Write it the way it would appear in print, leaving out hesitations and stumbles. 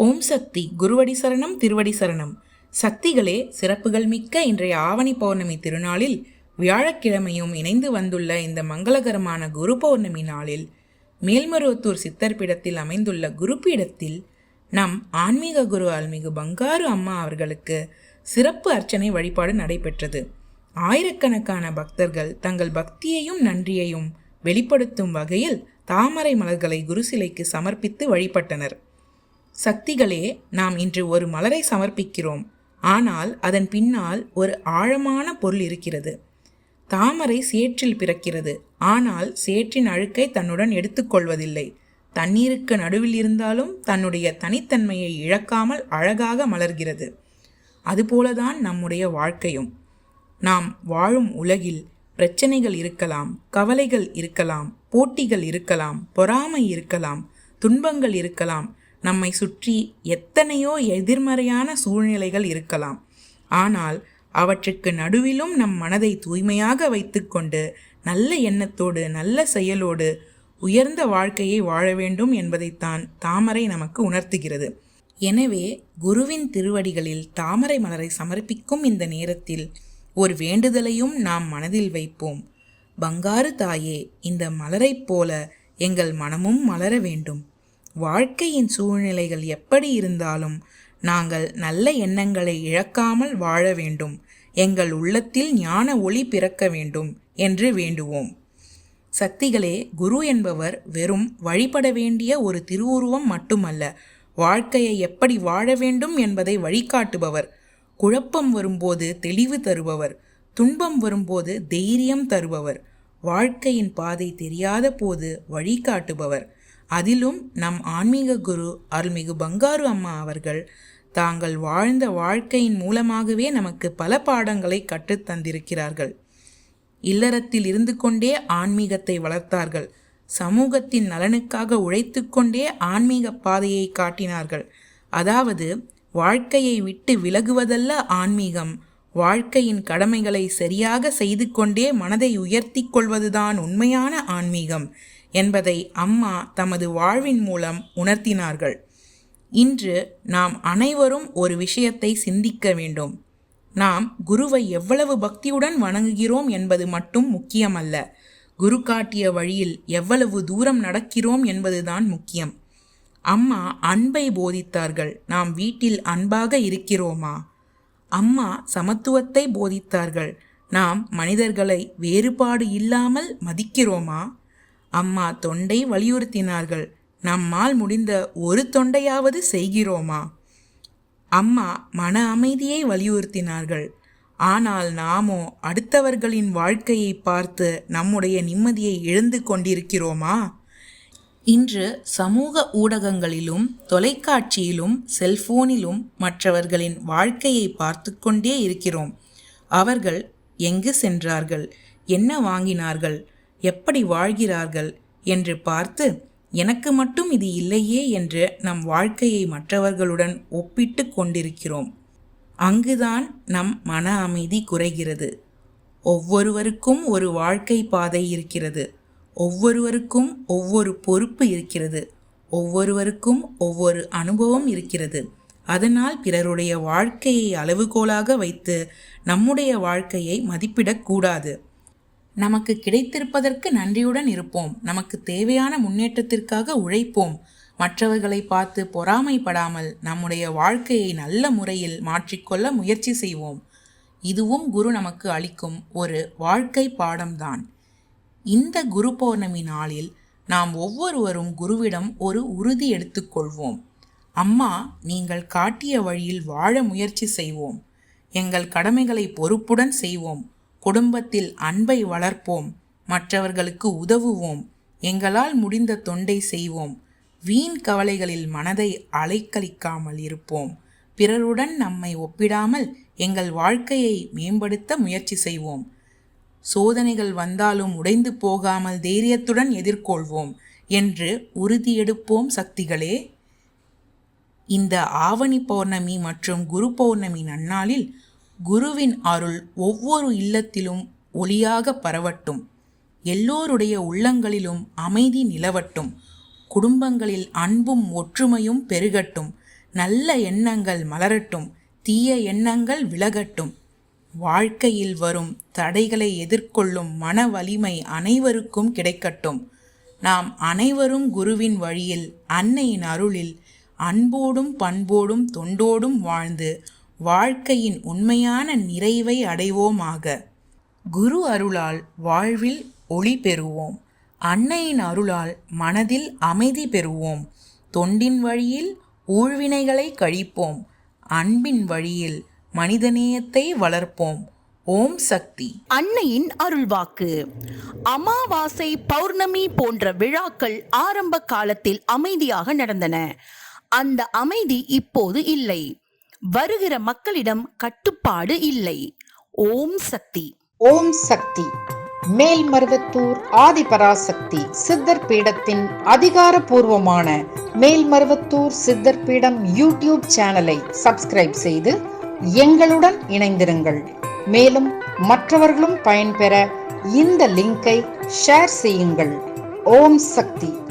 ஓம் சக்தி. குருவடி சரணம், திருவடி சரணம். சக்திகளே, சிறப்புகள் மிக்க இன்றைய ஆவணி பௌர்ணமி திருநாளில் வியாழக்கிழமையும் இணைந்து வந்துள்ள இந்த மங்களகரமான குரு பௌர்ணமி நாளில் மேல்மருவத்தூர் சித்தர் பீடத்தில் அமைந்துள்ள குரு பீடத்தில் நம் ஆன்மீக குரு அருள்மிகு பங்காரு அம்மா அவர்களுக்கு சிறப்பு அர்ச்சனை வழிபாடு நடைபெற்றது. ஆயிரக்கணக்கான பக்தர்கள் தங்கள் பக்தியையும் நன்றியையும் வெளிப்படுத்தும் வகையில் தாமரை மலர்களை குரு சிலைக்கு சமர்ப்பித்து வழிபட்டனர். சக்திகளே, நாம் இன்று ஒரு மலரை சமர்ப்பிக்கிறோம். ஆனால் அதன் பின்னால் ஒரு ஆழமான பொருள் இருக்கிறது. தாமரை சேற்றில் பிறக்கிறது. ஆனால் சேற்றின் அழுக்கை தன்னுடன் எடுத்துக்கொள்வதில்லை. தண்ணீருக்கு நடுவில் இருந்தாலும் தன்னுடைய தனித்தன்மையை இழக்காமல் அழகாக மலர்கிறது. அதுபோலதான் நம்முடைய வாழ்க்கையும். நாம் வாழும் உலகில் பிரச்சனைகள் இருக்கலாம், கவலைகள் இருக்கலாம், போட்டிகள் இருக்கலாம், பொறாமை இருக்கலாம், துன்பங்கள் இருக்கலாம், நம்மை சுற்றி எத்தனையோ எதிர்மறையான சூழ்நிலைகள் இருக்கலாம். ஆனால் அவற்றுக்கு நடுவிலும் நம் மனதை தூய்மையாக வைத்துக்கொண்டு நல்ல எண்ணத்தோடு நல்ல செயலோடு உயர்ந்த வாழ்க்கையை வாழ வேண்டும் என்பதைத்தான் தாமரை நமக்கு உணர்த்துகிறது. எனவே குருவின் திருவடிகளில் தாமரை மலரை சமர்ப்பிக்கும் இந்த நேரத்தில் ஒரு வேண்டுதலையும் நாம் மனதில் வைப்போம். பங்காரு தாயே, இந்த மலரைப் போல எங்கள் மனமும் மலர வேண்டும். வாழ்க்கையின் சூழ்நிலைகள் எப்படி இருந்தாலும் நாங்கள் நல்ல எண்ணங்களை இழக்காமல் வாழ வேண்டும். எங்கள் உள்ளத்தில் ஞான ஒளி பிறக்க வேண்டும் என்று வேண்டுவோம். சக்திகளே, குரு என்பவர் வெறும் வழிபட வேண்டிய ஒரு திருவுருவம் மட்டுமல்ல, வாழ்க்கையை எப்படி வாழ வேண்டும் என்பதை வழிகாட்டுபவர். குழப்பம் வரும்போது தெளிவு தருபவர், துன்பம் வரும்போது தைரியம் தருபவர், வாழ்க்கையின் பாதை தெரியாத போது வழிகாட்டுபவர். அதிலும் நம் ஆன்மீக குரு அருள்மிகு பங்காரு அம்மா அவர்கள் தாங்கள் வாழ்ந்த வாழ்க்கையின் மூலமாகவே நமக்கு பல பாடங்களை கற்றுத்தந்திருக்கிறார்கள். இல்லறத்தில் இருந்து கொண்டே ஆன்மீகத்தை வளர்த்தார்கள். சமூகத்தின் நலனுக்காக உழைத்து கொண்டே ஆன்மீக பாதையை காட்டினார்கள். அதாவது வாழ்க்கையை விட்டு விலகுவதல்ல ஆன்மீகம், வாழ்க்கையின் கடமைகளை சரியாக செய்து கொண்டே மனதை உயர்த்தி கொள்வதுதான் உண்மையான ஆன்மீகம் என்பதை அம்மா தமது வாழ்வின் மூலம் உணர்த்தினார்கள். இன்று நாம் அனைவரும் ஒரு விஷயத்தை சிந்திக்க வேண்டும். நாம் குருவை எவ்வளவு பக்தியுடன் வணங்குகிறோம் என்பது மட்டும் முக்கியமல்ல, குரு காட்டிய வழியில் எவ்வளவு தூரம் நடக்கிறோம் என்பதுதான் முக்கியம். அம்மா அன்பை போதித்தார்கள். நாம் வீட்டில் அன்பாக இருக்கிறோமா? அம்மா சமத்துவத்தை போதித்தார்கள். நாம் மனிதர்களை வேறுபாடு இல்லாமல் மதிக்கிறோமா? அம்மா தொண்டை வலியுறுத்தினார்கள். நம்மால் முடிந்த ஒரு தொண்டையாவது செய்கிறோமா? அம்மா மன அமைதியை வலியுறுத்தினார்கள். ஆனால் நாமோ அடுத்தவர்களின் வாழ்க்கையை பார்த்து நம்முடைய நிம்மதியை இழந்து கொண்டிருக்கிறோமா? இன்று சமூக ஊடகங்களிலும் தொலைக்காட்சியிலும் செல்போனிலும் மற்றவர்களின் வாழ்க்கையை பார்த்து கொண்டே இருக்கிறோம். அவர்கள் எங்கு சென்றார்கள், என்ன வாங்கினார்கள், எப்படி வாழ்கிறார்கள் என்று பார்த்து எனக்கு மட்டும் இது இல்லையே என்று நம் வாழ்க்கையை மற்றவர்களுடன் ஒப்பிட்டு கொண்டிருக்கிறோம். அங்குதான் நம் மன அமைதி குறைகிறது. ஒவ்வொருவருக்கும் ஒரு வாழ்க்கை பாதை இருக்கிறது. ஒவ்வொருவருக்கும் ஒவ்வொரு பொறுப்பு இருக்கிறது. ஒவ்வொருவருக்கும் ஒவ்வொரு அனுபவம் இருக்கிறது. அதனால் பிறருடைய வாழ்க்கையை அளவுகோலாக வைத்து நம்முடைய வாழ்க்கையை மதிப்பிடக்கூடாது. நமக்கு கிடைத்திருப்பதற்கு நன்றியுடன் இருப்போம். நமக்கு தேவையான முன்னேற்றத்திற்காக உழைப்போம். மற்றவர்களை பார்த்து பொறாமைப்படாமல் நம்முடைய வாழ்க்கையை நல்ல முறையில் மாற்றிக்கொள்ள முயற்சி செய்வோம். இதுவும் குரு நமக்கு அளிக்கும் ஒரு வாழ்க்கை பாடம்தான். இந்த குரு பௌர்ணமி நாளில் நாம் ஒவ்வொருவரும் குருவிடம் ஒரு உறுதி எடுத்துக்கொள்வோம். அம்மா, நீங்கள் காட்டிய வழியில் வாழ முயற்சி செய்வோம். எங்கள் கடமைகளை பொறுப்புடன் செய்வோம். குடும்பத்தில் அன்பை வளர்ப்போம். மற்றவர்களுக்கு உதவுவோம். எங்களால் முடிந்த தொண்டை செய்வோம். வீண் கவலைகளில் மனதை அலைக்கழிக்காமல் இருப்போம். பிறருடன் நம்மை ஒப்பிடாமல் எங்கள் வாழ்க்கையை மேம்படுத்த முயற்சி செய்வோம். சோதனைகள் வந்தாலும் உடைந்து போகாமல் தைரியத்துடன் எதிர்கொள்வோம் என்று உறுதியெடுப்போம். சக்திகளே, இந்த ஆவணி பௌர்ணமி மற்றும் குரு பௌர்ணமி நன்னாளில் குருவின் அருள் ஒவ்வொரு இல்லத்திலும் ஒளியாக பரவட்டும். எல்லோருடைய உள்ளங்களிலும் அமைதி நிலவட்டும். குடும்பங்களில் அன்பும் ஒற்றுமையும் பெருகட்டும். நல்ல எண்ணங்கள் மலரட்டும், தீய எண்ணங்கள் விலகட்டும். வாழ்க்கையில் வரும் தடைகளை எதிர்கொள்ளும் மன வலிமை அனைவருக்கும் கிடைக்கட்டும். நாம் அனைவரும் குருவின் வழியில், அன்னையின் அருளில் அன்போடும் பண்போடும் தொண்டோடும் வாழ்ந்து வாழ்க்கையின் உண்மையான நிறைவை அடைவோமாக. குரு அருளால் வாழ்வில் ஒளி பெறுவோம். அன்னையின் அருளால் மனதில் அமைதி பெறுவோம். தொண்டின் வழியில் ஊழ்வினைகளை கழிப்போம். அன்பின் வழியில் மனிதநேயத்தை வளர்ப்போம். ஓம் சக்தி. அன்னையின் அருள்வாக்கு. அமாவாசை, பௌர்ணமி போன்ற விழாக்கள் ஆரம்ப காலத்தில் அமைதியாக நடந்தன. அந்த அமைதி இப்போது இல்லை. வருகிற மக்களிடம் கட்டுப்பாடு இல்லை. ஓம் சக்தி. ஓம் சக்தி. மேல்மருவத்தூர் ஆதிபராசக்தி சித்தர் பீடத்தின் அதிகாரப்பூர்வமான மேல்மருவத்தூர் சித்தர் பீடம் யூடியூப் சேனலை சப்ஸ்கிரைப் செய்து எங்களுடன் இணைந்திருங்கள். மேலும் மற்றவர்களும் பயன்பெற இந்த லிங்கை ஷேர் செய்யுங்கள். ஓம் சக்தி.